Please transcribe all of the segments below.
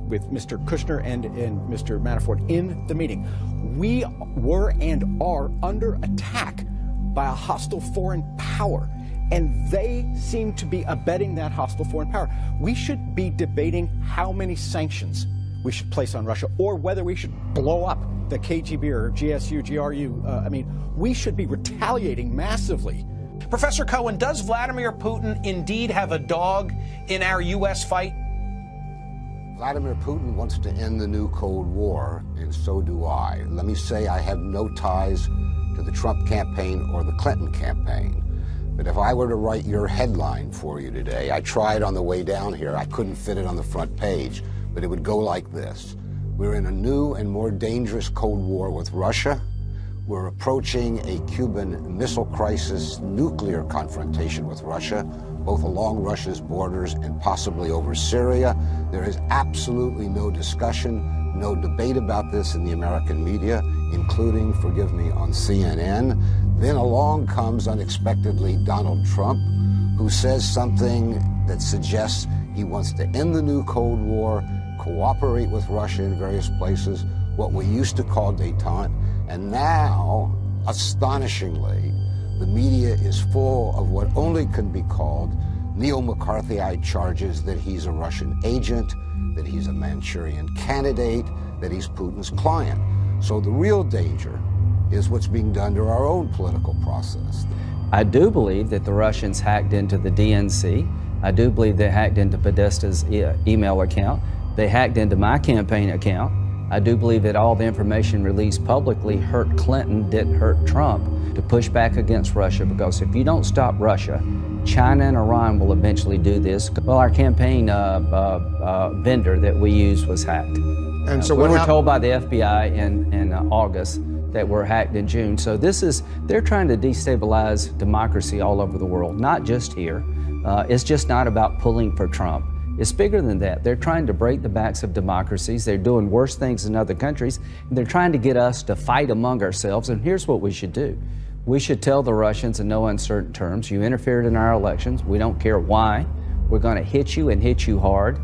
with Mr. Kushner and Mr. Manafort in the meeting. We were and are under attack by a hostile foreign power, and they seem to be abetting that hostile foreign power. We should be debating how many sanctions we should place on Russia, or whether we should blow up the KGB or GSU, GRU. We should be retaliating massively. Professor Cohen, does Vladimir Putin indeed have a dog in our U.S. fight? Vladimir Putin wants to end the new Cold War, and so do I. Let me say I have no ties to the Trump campaign or the Clinton campaign. But if I were to write your headline for you today, I tried on the way down here, I couldn't fit it on the front page, but it would go like this. We're in a new and more dangerous Cold War with Russia. We're approaching a Cuban Missile Crisis nuclear confrontation with Russia, both along Russia's borders and possibly over Syria. There is absolutely no discussion, no debate about this in the American media, including, forgive me, on CNN. Then along comes unexpectedly Donald Trump, who says something that suggests he wants to end the new Cold War, cooperate with Russia in various places, what we used to call détente. And now, astonishingly, the media is full of what only can be called neo-McCarthyite charges that he's a Russian agent, that he's a Manchurian candidate, that he's Putin's client. So the real danger is what's being done to our own political process. I do believe that the Russians hacked into the DNC. I do believe they hacked into Podesta's email account. They hacked into my campaign account. I do believe that all the information released publicly hurt Clinton, didn't hurt Trump, to push back against Russia, because if you don't stop Russia, China and Iran will eventually do this. Well, our campaign vendor that we used was hacked. And so we were told by the FBI in August that we're hacked in June. So they're trying to destabilize democracy all over the world, not just here. It's just not about pulling for Trump. It's bigger than that. They're trying to break the backs of democracies. They're doing worse things in other countries. And they're trying to get us to fight among ourselves. And here's what we should do. We should tell the Russians in no uncertain terms, you interfered in our elections. We don't care why. We're going to hit you and hit you hard.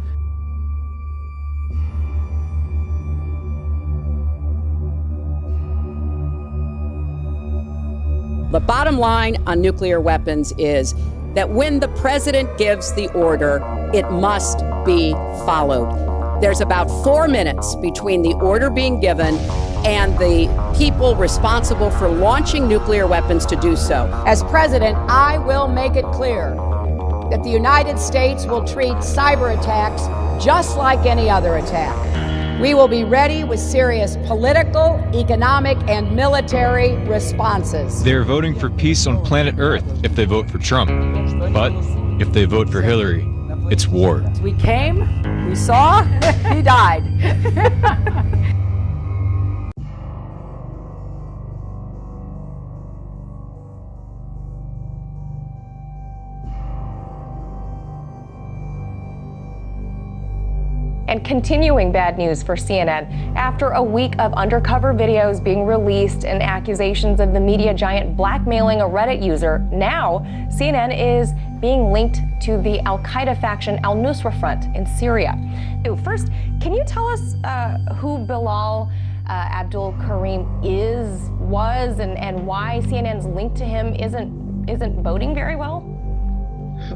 The bottom line on nuclear weapons is that when the president gives the order, it must be followed. There's about 4 minutes between the order being given and the people responsible for launching nuclear weapons to do so. As president, I will make it clear that the United States will treat cyber attacks just like any other attack. We will be ready with serious political, economic, and military responses. They're voting for peace on planet Earth if they vote for Trump. But if they vote for Hillary, it's war. We came, we saw, he died. And continuing bad news for CNN. After a week of undercover videos being released and accusations of the media giant blackmailing a Reddit user, now CNN is being linked to the al-Qaeda faction al-Nusra Front in Syria. First, can you tell us who Bilal Abdul Karim was, and why CNN's link to him isn't boding very well?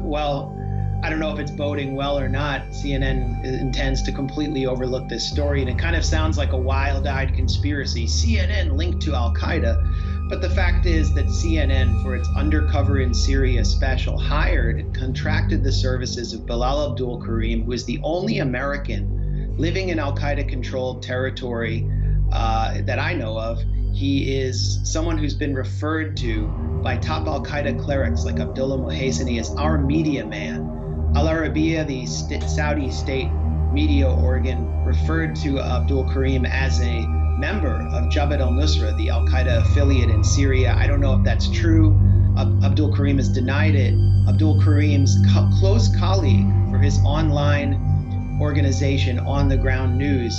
Well, I don't know if it's boding well or not. CNN intends to completely overlook this story, and it kind of sounds like a wild-eyed conspiracy. CNN linked to Al-Qaeda. But the fact is that CNN, for its Undercover in Syria special, hired and contracted the services of Bilal Abdul Karim, who is the only American living in Al-Qaeda-controlled territory that I know of. He is someone who's been referred to by top Al-Qaeda clerics like Abdullah Mohseni as our media man. Al Arabiya, the Saudi state media organ, referred to Abdul Karim as a member of Jabhat al-Nusra, the al-Qaeda affiliate in Syria. I don't know if that's true. Abdul Karim has denied it. Abdul Karim's close colleague for his online organization, On the Ground News,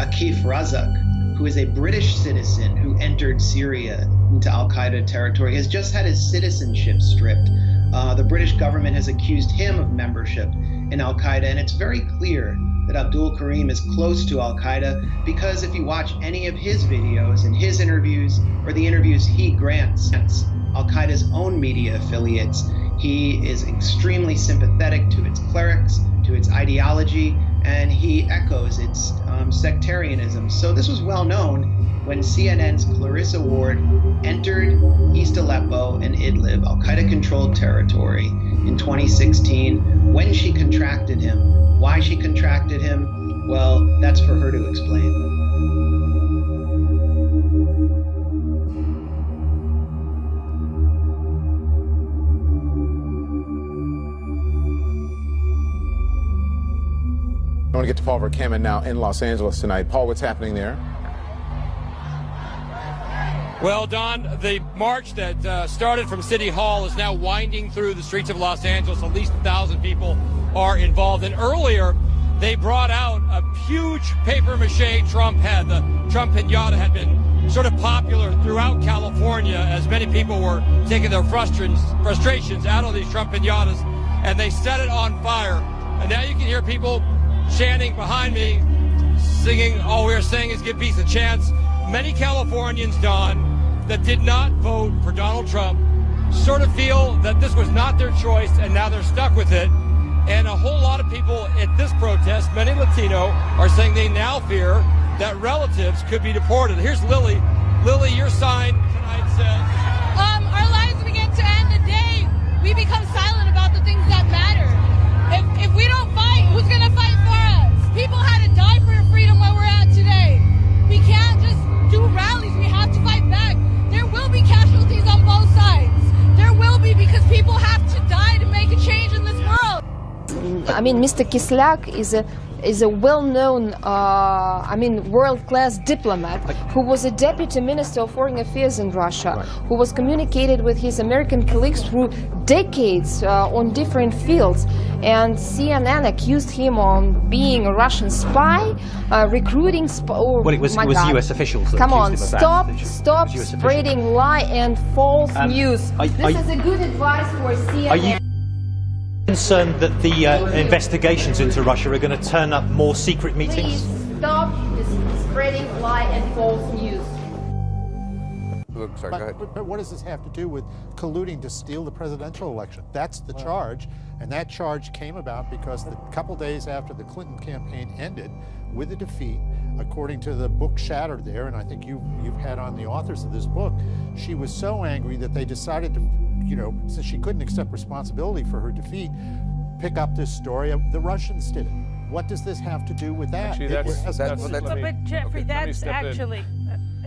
Akif Razak, who is a British citizen who entered Syria into al-Qaeda territory, has just had his citizenship stripped. The British government has accused him of membership in Al-Qaeda, and it's very clear that Abdul Karim is close to Al-Qaeda, because if you watch any of his videos and his interviews, or the interviews he grants Al-Qaeda's own media affiliates, he is extremely sympathetic to its clerics, to its ideology, and he echoes its sectarianism. So this was well known when CNN's Clarissa Ward entered East Aleppo and Idlib, Al-Qaeda-controlled territory, in 2016, when she contracted him. Why she contracted him, well, that's for her to explain. I want to get to Paul Verkaman now in Los Angeles tonight. Paul, what's happening there? Well, Don, the march that started from City Hall is now winding through the streets of Los Angeles. At least 1,000 people are involved. And earlier, they brought out a huge papier-mâché Trump head. The Trump pinata had been sort of popular throughout California as many people were taking their frustrations out on these Trump pinatas, and they set it on fire. And now you can hear people chanting behind me, singing, all we're saying is give peace a chance. Many Californians, Don, that did not vote for Donald Trump sort of feel that this was not their choice, and now they're stuck with it. And a whole lot of people at this protest, many Latino, are saying they now fear that relatives could be deported. Here's Lily. Lily, your sign tonight says... Our lives begin to end the day we become silent about the things that matter. If we don't fight, who's going to fight for us? People had to die for freedom where we're at today. We can't just do rallies. We have to fight back. There will be casualties on both sides. There will be, because people have to die to make a change in this world. I mean, Mr. Kislyak is a well-known, world-class diplomat who was a deputy minister of foreign affairs in Russia, who was communicated with his American colleagues through decades on different fields. And CNN accused him of being a Russian spy, recruiting... Well, it was U.S. officials that Come on, accused him of stop spreading lie and false news. This is a good advice for CNN. Are you concerned that the investigations into Russia are going to turn up more secret meetings? Please stop spreading lie and false news. Sorry, go ahead. But what does this have to do with colluding to steal the presidential election? That's the charge, and that charge came about because a couple days after the Clinton campaign ended with a defeat, according to the book Shattered there, and I think you've had on the authors of this book, she was so angry that they decided to, since she couldn't accept responsibility for her defeat, pick up this story. The Russians did it. What does this have to do with that? Actually, But Jeffrey, that's actually...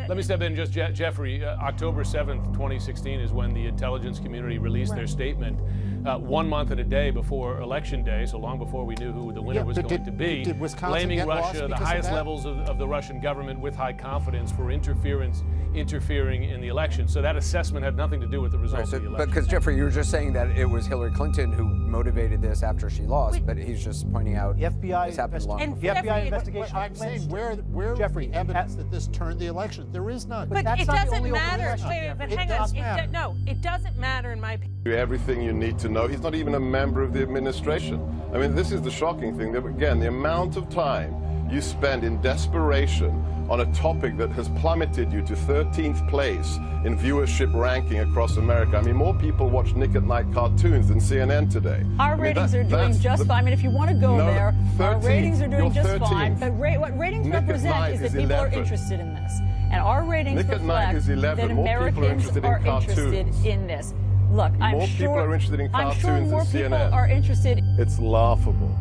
Let me step in just, Jeffrey. October 7th, 2016 is when the intelligence community released their statement 1 month and a day before Election Day, so long before we knew who the winner was going to be, blaming Russia, the highest levels of the Russian government with high confidence for interfering in the election. So that assessment had nothing to do with the results of the election. Because, Jeffrey, you were just saying that it was Hillary Clinton who motivated this after she lost, but he's just pointing out the FBI this happened long before. The FBI investigation. I'm saying where Jeffrey, is the evidence that this turned the election? There is none. But it doesn't matter. But hang on. No, it doesn't matter in my opinion. Everything you need to know. He's not even a member of the administration. I mean, this is the shocking thing. That, again, the amount of time you spend in desperation on a topic that has plummeted you to 13th place in viewership ranking across America. I mean, more people watch Nick at Night cartoons than CNN today. Our ratings are doing just fine. I mean, if you want to go there, our ratings are doing just fine. But what ratings represent is that people are interested in this. And our ratings reflect that Americans are interested in this. Look, I'm sure people are interested in cartoons more than people CNN. are interested. It's laughable.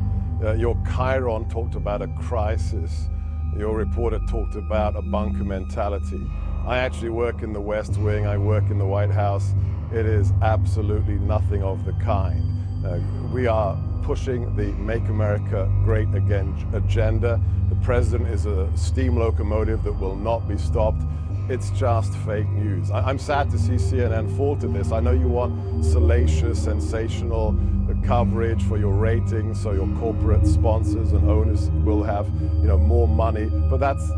Your Chiron talked about a crisis. Your reporter talked about a bunker mentality. I actually work in the West Wing. I work in the White House. It is absolutely nothing of the kind. We are pushing the Make America Great Again agenda. The president is a steam locomotive that will not be stopped. It's just fake news. I'm sad to see CNN fall to this. I know you want salacious, sensational coverage, for your ratings, so your corporate sponsors and owners will have, more money. But that's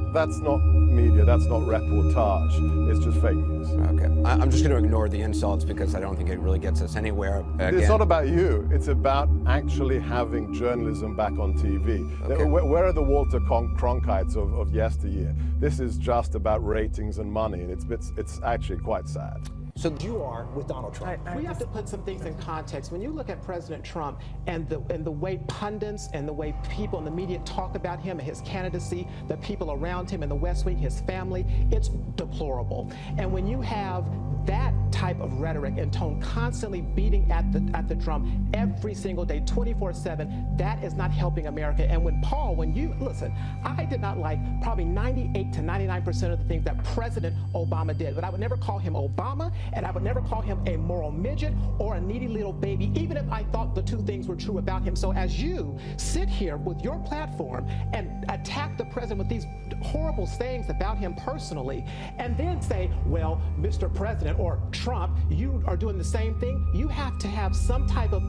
not media. That's not reportage. It's just fake news. Okay. I'm just going to ignore the insults because I don't think it really gets us anywhere. Again. It's not about you. It's about actually having journalism back on TV. Okay. Where are the Walter Cronkites of yesteryear? This is just about ratings and money, and it's actually quite sad. So you are with Donald Trump. We have to put some things in context. When you look at President Trump and the way pundits and the way people in the media talk about him and his candidacy, the people around him in the West Wing, his family, it's deplorable. And when you have that type of rhetoric and tone constantly beating at the drum every single day, 24/7, that is not helping America. And when you listen, I did not like probably 98 to 99% of the things that President Obama did, but I would never call him Obama, and I would never call him a moral midget or a needy little baby, even if I thought the two things were true about him. So as you sit here with your platform and attack the president with these horrible sayings about him personally, and then say, well, Mr. President or Trump, you are doing the same thing, you have to have some type of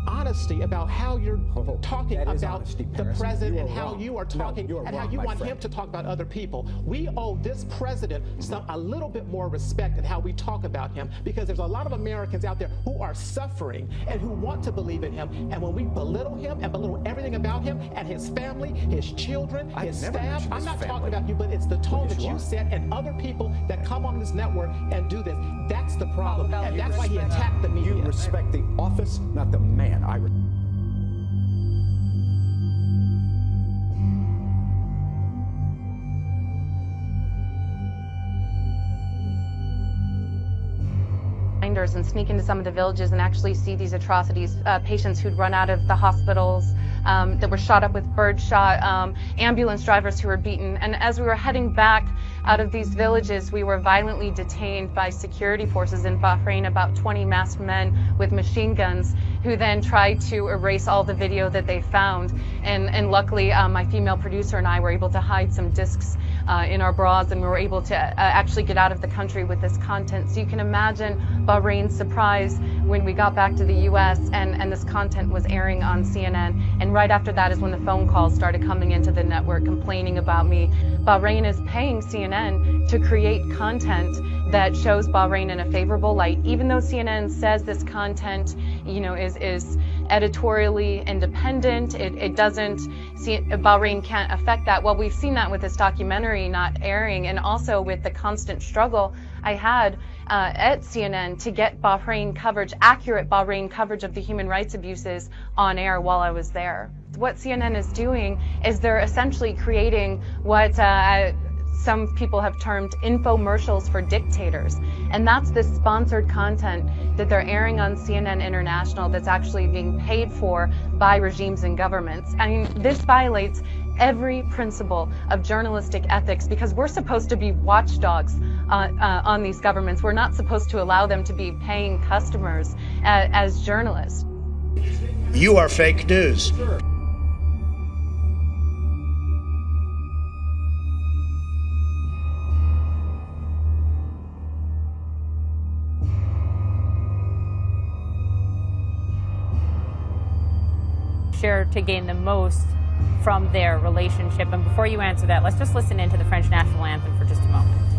honesty about how you're talking about honesty, the president and how you are talking and how you want him to talk about other people. We owe this president a little bit more respect in how we talk about him, because there's a lot of Americans out there who are suffering and who want to believe in him. And when we belittle him and belittle everything about him and his family, his children, his staff, I'm not talking about you, but it's the tone that you set and other people that come on this network and do this. That's the problem. And that's why he attacked the media. You respect the office, not the man. And sneak into some of the villages and actually see these atrocities, patients who'd run out of the hospitals, that were shot up with birdshot, ambulance drivers who were beaten. And as we were heading back out of these villages, we were violently detained by security forces in Bahrain, about 20 masked men with machine guns, who then tried to erase all the video that they found. And luckily, my female producer and I were able to hide some discs in our bras, and we were able to actually get out of the country with this content. So you can imagine Bahrain's surprise when we got back to the US and this content was airing on CNN. And right after that is when the phone calls started coming into the network complaining about me. Bahrain is paying CNN to create content that shows Bahrain in a favorable light, even though CNN says this content, is editorially independent. It doesn't, Bahrain can't affect that. Well, we've seen that with this documentary not airing, and also with the constant struggle I had at CNN to get Bahrain coverage, accurate Bahrain coverage of the human rights abuses on air while I was there. What CNN is doing is they're essentially creating what some people have termed infomercials for dictators. And that's this sponsored content that they're airing on CNN International that's actually being paid for by regimes and governments. I mean, this violates every principle of journalistic ethics, because we're supposed to be watchdogs on these governments. We're not supposed to allow them to be paying customers as journalists. You are fake news. To gain the most from their relationship. And before you answer that, let's just listen into the French national anthem for just a moment.